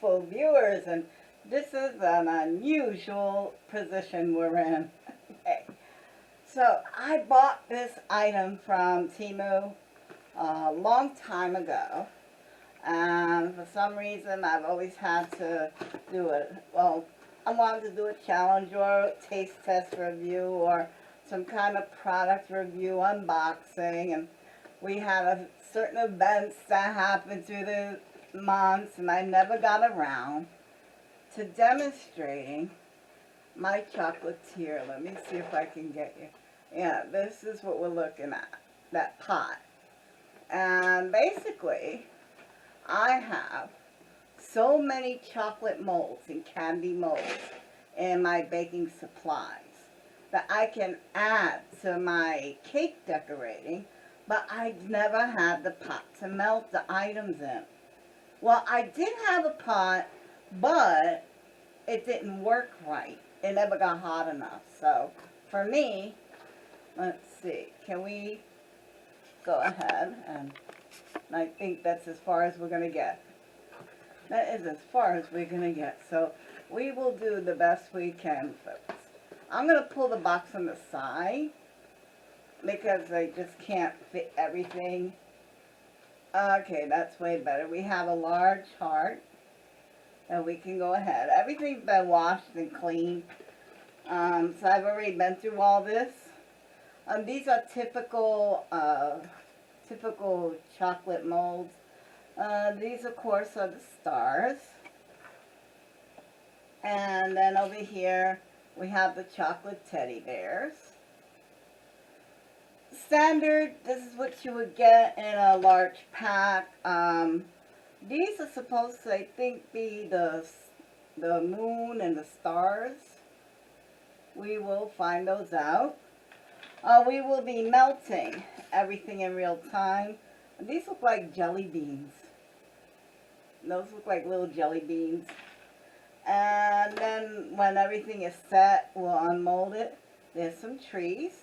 beautiful viewers, and this is an unusual position we're in. Okay. So I bought this item from Temu a long time ago, and for some reason I've always had to do it. Well, I wanted to do a challenge or a taste test review or some kind of product review unboxing, and we had certain events that happened through the months, and I never got around to demonstrating my chocolatier. Let me see if I can get you. Yeah, this is what we're looking at, that pot. And basically, I have so many chocolate molds and candy molds in my baking supplies that I can add to my cake decorating, but I never had the pot to melt the items in. Well, I did have a pot, but it didn't work right. It never got hot enough. So, for me, let's see, can we go ahead, and I think that's as far as we're going to get. That is as far as we're going to get. So, we will do the best we can, folks. I'm going to pull the box on the side because I just can't fit everything. Okay, that's way better. We have a large heart, and we can go ahead. Everything's been washed and cleaned. So I've already been through all this. These are typical chocolate molds. These, of course, are the stars. And then over here, we have the chocolate teddy bears. Standard, this is what you would get in a large pack. These are supposed to, I think, be the moon and the stars. We will find those out. We will be melting everything in real time. These look like jelly beans. Those look like little jelly beans. And then when everything is set, we'll unmold it. There's some trees.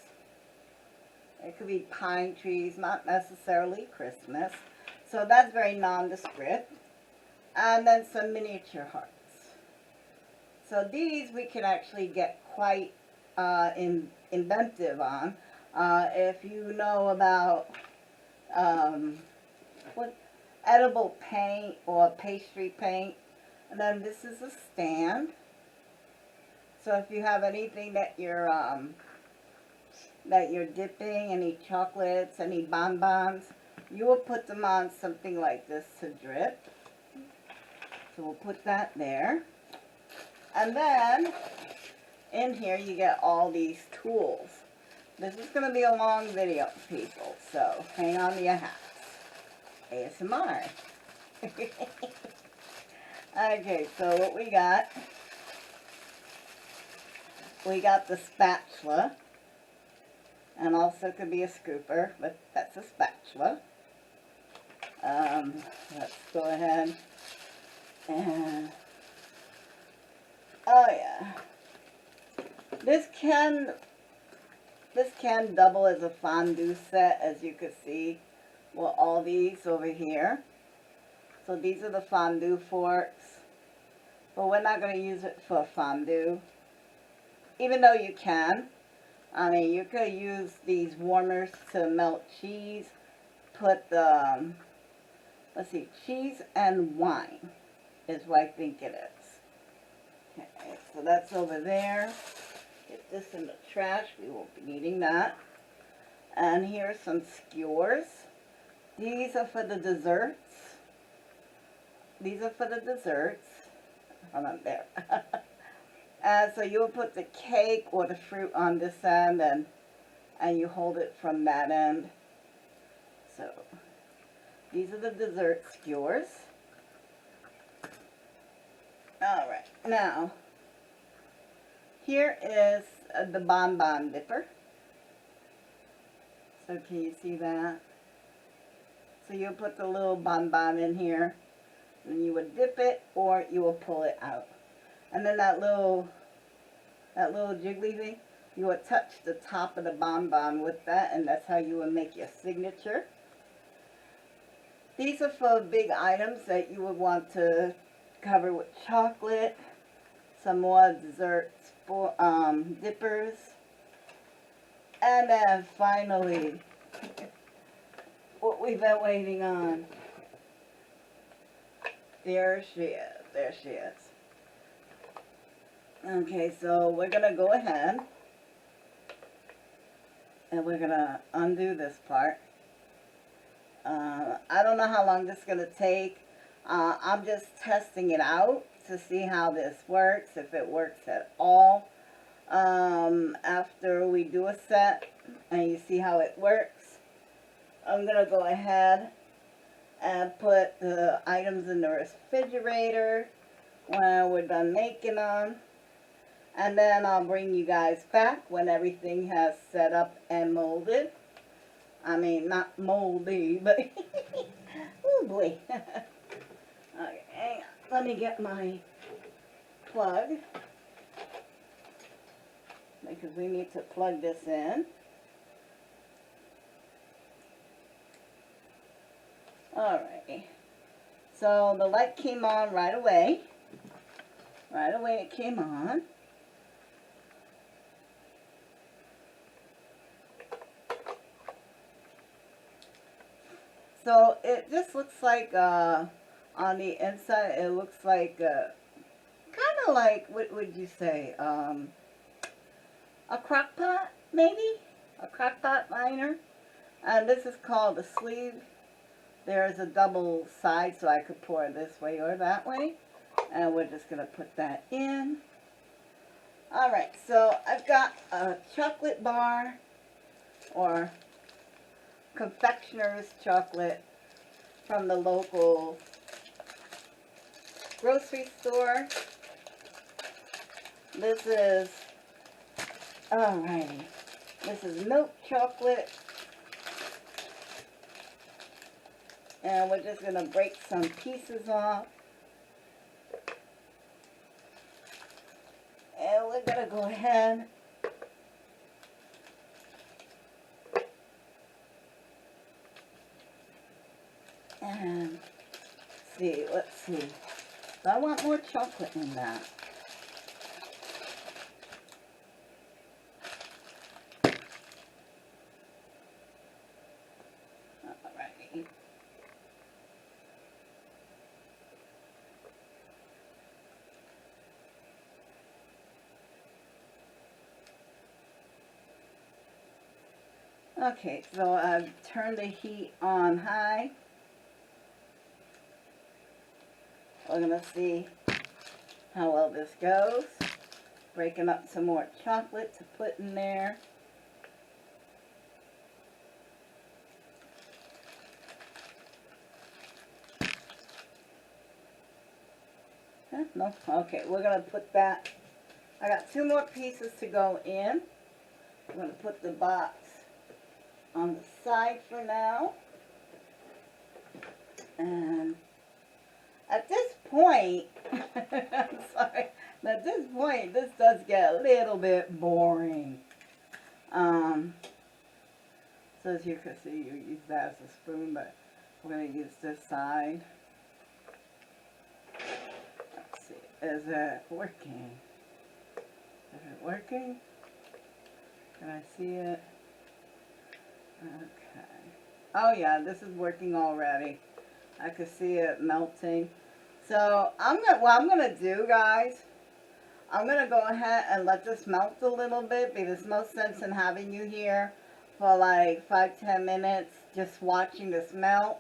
It could be pine trees, not necessarily Christmas. So that's very nondescript. And then some miniature hearts. So these we can actually get quite inventive on. If you know about what edible paint or pastry paint. And then this is a stand. So if you have anything that you're dipping, any chocolates, any bonbons, you will put them on something like this to drip. So we'll put that there. And then in here you get all these tools. This is going to be a long video, people, so hang on to your hats. ASMR. Okay, so what we got the spatula, and also could be a scooper, but that's a spatula. Let's go ahead and, oh yeah, this can double as a fondue set, as you can see with all these over here. So these are the fondue forks, but we're not going to use it for fondue, even though you can. I mean, you could use these warmers to melt cheese, put the, let's see, cheese and wine is what I think it is. Okay, so that's over there. Get this in the trash, we won't be needing that. And here are some skewers. These are for the desserts. These are for the desserts. Hold on there. So you'll put the cake or the fruit on this end, and you hold it from that end. So these are the dessert skewers. Alright, now here is the bonbon dipper. So can you see that? So you'll put the little bonbon in here, and you would dip it, or you will pull it out. And then that little jiggly thing, you would touch the top of the bonbon with that, and that's how you would make your signature. These are for big items that you would want to covered with chocolate. Some more desserts for dippers. And then finally, what we've been waiting on. There she is. There she is. Okay, so we're going to go ahead and we're going to undo this part. I don't know how long this is going to take. I'm just testing it out to see how this works, if it works at all. After we do a set and you see how it works, I'm going to go ahead and put the items in the refrigerator when we're done making them. And then I'll bring you guys back when everything has set up and molded. I mean, not moldy, but oh boy. Okay, hang on. Let me get my plug, because we need to plug this in. Alrighty. So the light came on right away. Right away it came on. So it just looks like on the inside it looks like kind of like, what would you say, a crock pot maybe? A crock pot liner. And this is called a sleeve. There's a double side so I could pour this way or that way. And we're just going to put that in. Alright, so I've got a chocolate bar or confectioner's chocolate from the local grocery store. This is, alrighty, this is milk chocolate. And we're just going to break some pieces off. And we're going to go ahead and see, let's see. I want more chocolate in that. Alright. Okay, so I've turned the heat on high. We're going to see how well this goes. Breaking up some more chocolate to put in there. Huh? No? Okay, we're going to put that. I got 2 more pieces to go in. I'm going to put the box on the side for now. And at this point, I'm sorry, at this point, this does get a little bit boring. So as you can see, you use that as a spoon, but we're going to use this side. Let's see, is it working? Is it working? Can I see it? Okay. Oh yeah, this is working already. I can see it melting. So what I'm gonna do, guys, I'm gonna go ahead and let this melt a little bit, because there's no sense in having you here for like 5-10 minutes just watching this melt.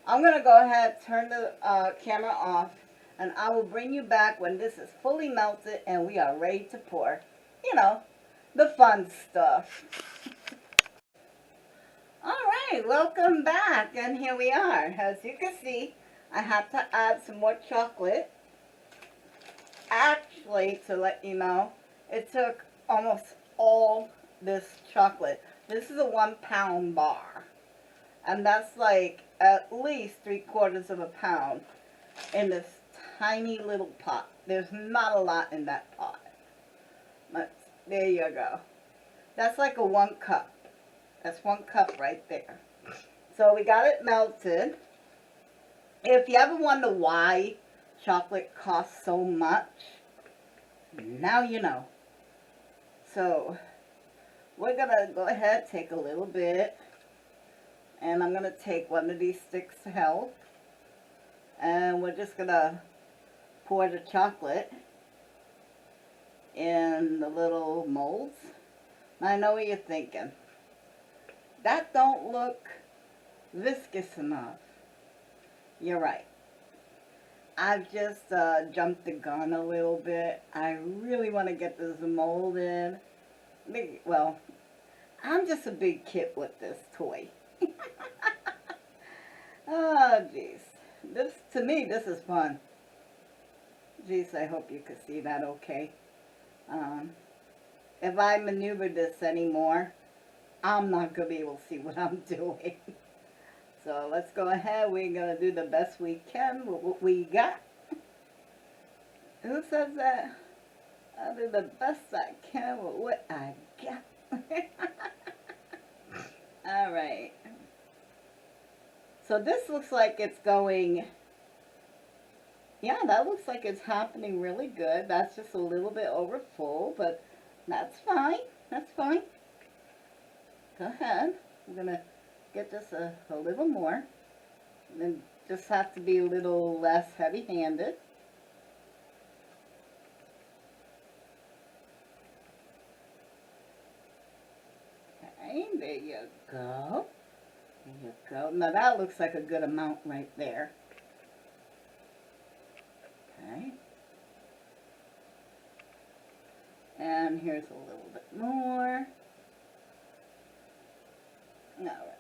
I'm gonna go ahead, turn the camera off, and I will bring you back when this is fully melted and we are ready to pour. You know, the fun stuff. Alright, welcome back, and here we are. As you can see, I have to add some more chocolate. Actually, to let you know, it took almost all this chocolate. This is a 1-pound bar. And that's like at least 3/4 of a pound in this tiny little pot. There's not a lot in that pot. But there you go. That's like a 1 cup. That's 1 cup right there. So we got it melted. If you ever wonder why chocolate costs so much. Now you know. So we're gonna go ahead, take a little bit, and I'm gonna take one of these sticks to help, and we're just gonna pour the chocolate in the little molds. I know what you're thinking. That don't look viscous enough. You're right. I've just jumped the gun a little bit. I really want to get this mold in. Well, I'm just a big kid with this toy. Oh, jeez. To me, this is fun. Jeez, I hope you can see that okay. If I maneuver this anymore, I'm not going to be able to see what I'm doing. So let's go ahead. We're going to do the best we can with what we got. Who says that? I'll do the best I can with what I got. Alright. So this looks like it's going... Yeah, that looks like it's happening really good. That's just a little bit over full, but that's fine. That's fine. Go ahead. I'm going to get just a little more. And then just have to be a little less heavy-handed. Okay, there you go. There you go. Now that looks like a good amount right there. Okay. And here's a little bit more. Alright.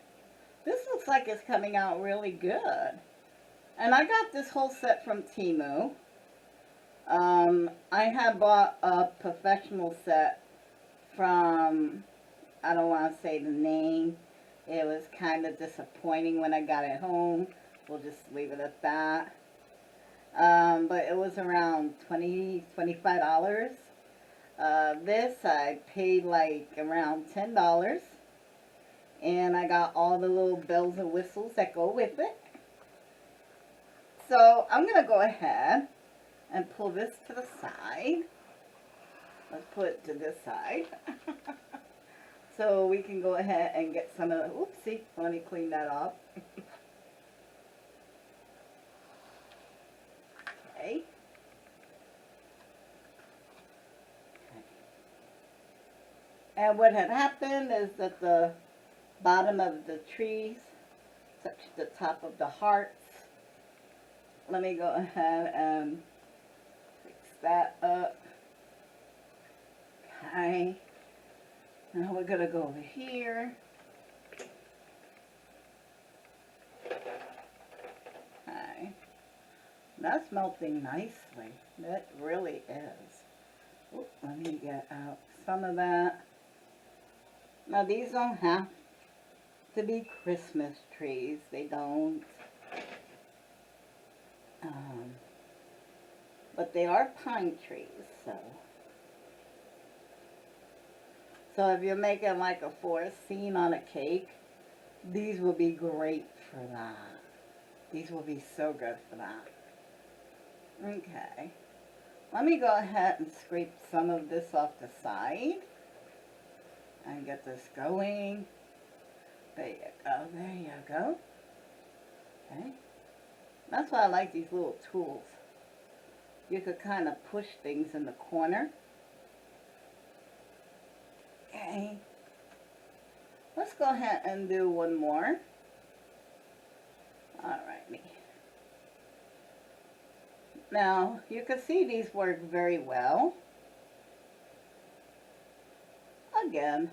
This looks like it's coming out really good. And I got this whole set from Temu. I had bought a professional set from, I don't want to say the name. It was kind of disappointing when I got it home. We'll just leave it at that. But it was around $25. This I paid like around $10. And I got all the little bells and whistles that go with it. So I'm going to go ahead and pull this to the side. Let's put it to this side. So we can go ahead and get some of the, oopsie, let me clean that up. Okay. And what had happened is that the bottom of the trees touched the top of the hearts. Let me go ahead and fix that up. Okay. Now we're going to go over here. Okay. That's melting nicely. That really is. Ooh, let me get out some of that. Now these don't have to be Christmas trees. They don't. But they are pine trees, so if you're making like a forest scene on a cake, these will be great for that. These will be so good for that. Okay. Let me go ahead and scrape some of this off the side and get this going. There you go, there you go. Okay. That's why I like these little tools. You could kind of push things in the corner. Okay. Let's go ahead and do one more. Alrighty. Now, you can see these work very well. Again.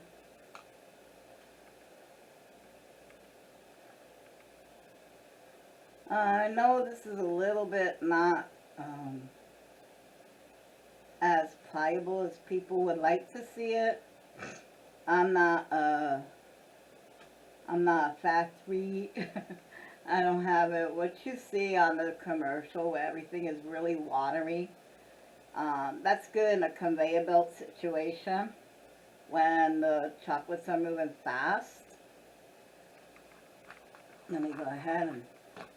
I know this is a little bit not as pliable as people would like to see it. I'm not a factory. I don't have it. What you see on the commercial where everything is really watery, that's good in a conveyor belt situation when the chocolates are moving fast. Let me go ahead and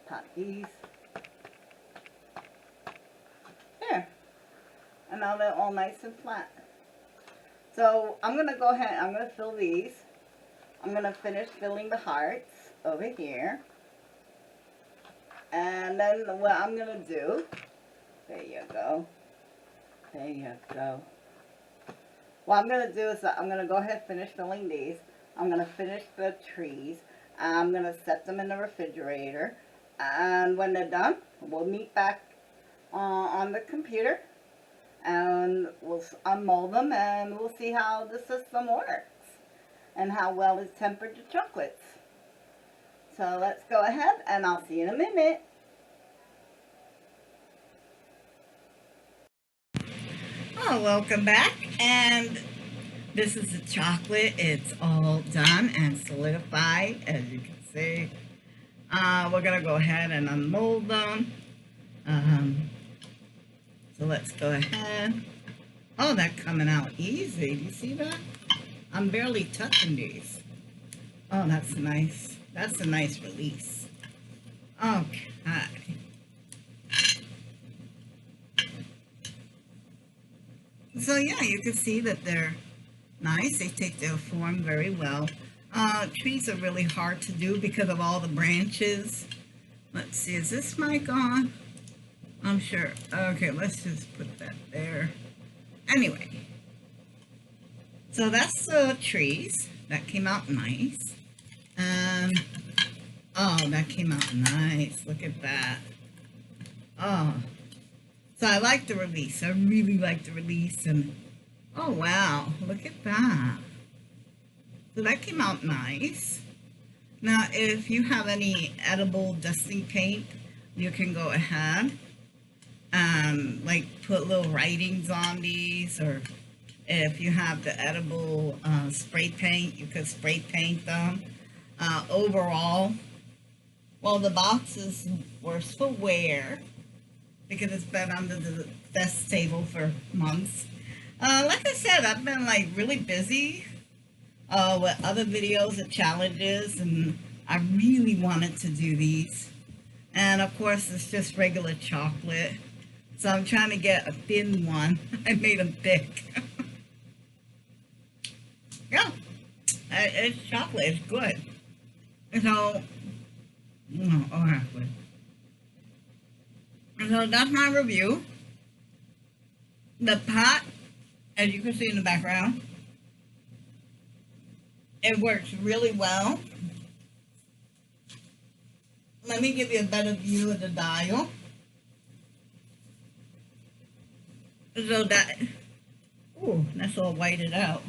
pop these. And now they're all nice and flat. So I'm going to go ahead, I'm going to fill these. I'm going to finish filling the hearts over here. And then what I'm going to do, there you go. There you go. What I'm going to do is I'm going to go ahead and finish filling these. I'm going to finish the trees. I'm going to set them in the refrigerator. And when they're done, we'll meet back on the computer. And we'll unmold them and we'll see how the system works. And how well it's tempered the chocolates. So let's go ahead and I'll see you in a minute. Oh, welcome back. And this is the chocolate. It's all done and solidified, as you can see. We're going to go ahead and unmold them. So let's go ahead. Oh, they're coming out easy. Do you see that? I'm barely touching these. Oh, that's nice. That's a nice release. Okay. So yeah, you can see that they're nice. They take their form very well. Trees are really hard to do because of all the branches. Let's see, is this mic on? I'm sure. Okay, let's just put that there. Anyway, so that's the trees. That came out nice. Oh, that came out nice. Look at that. Oh, so I like the release. I really like the release. And oh, wow, look at that. So that came out nice. Now, if you have any edible dusting paint, you can go ahead and like put little writings on these, or if you have the edible spray paint, you could spray paint them. Overall, well, the boxes were for wear because it's been under the desk table for months. Like I said, I've been like really busy with other videos and challenges, and I really wanted to do these. And of course, it's just regular chocolate. So I'm trying to get a thin one. I made them thick. Yeah, it's chocolate. It's good. So, so that's my review. The pot, as you can see in the background, it works really well. Let me give you a better view of the dial. So that, ooh, that's all whited out.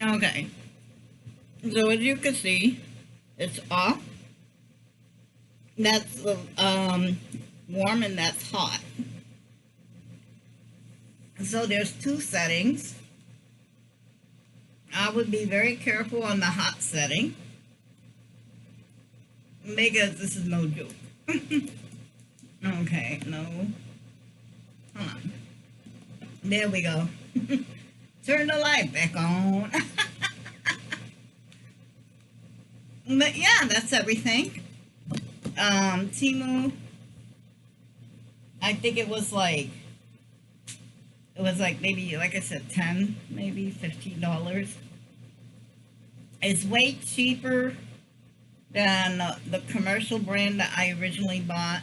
Okay, so as you can see, it's off. That's warm and that's hot. So there's two settings. I would be very careful on the hot setting because this is no joke. Okay, no. Hold on. There we go. Turn the light back on. But yeah, that's everything. Temu, I think it was like maybe, like I said, 10, maybe $15. It's way cheaper than the commercial brand that I originally bought.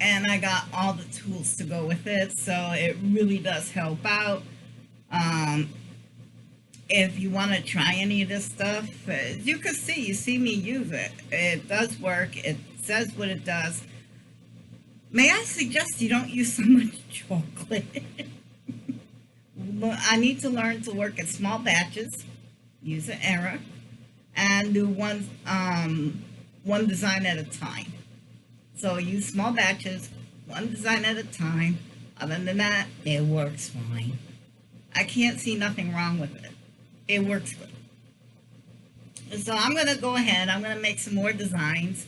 And I got all the tools to go with it, so it really does help out. If you want to try any of this stuff, you can see, you see me use it. It does work. It says what it does. May I suggest you don't use so much chocolate? I need to learn to work in small batches, use an error, and do one design at a time. So use small batches, one design at a time. Other than that, it works fine. I can't see nothing wrong with it. It works good. So I'm going to go ahead. I'm going to make some more designs.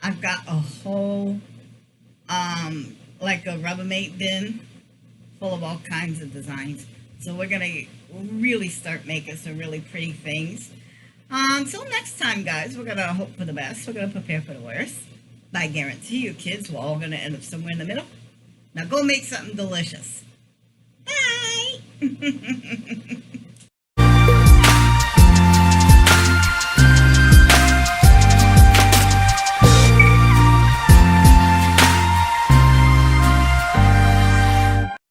I've got a whole, like a Rubbermaid bin full of all kinds of designs. So we're going to really start making some really pretty things. Until next time, guys, we're going to hope for the best. We're going to prepare for the worst. But I guarantee you kids, we're all going to end up somewhere in the middle. Now go make something delicious. Bye!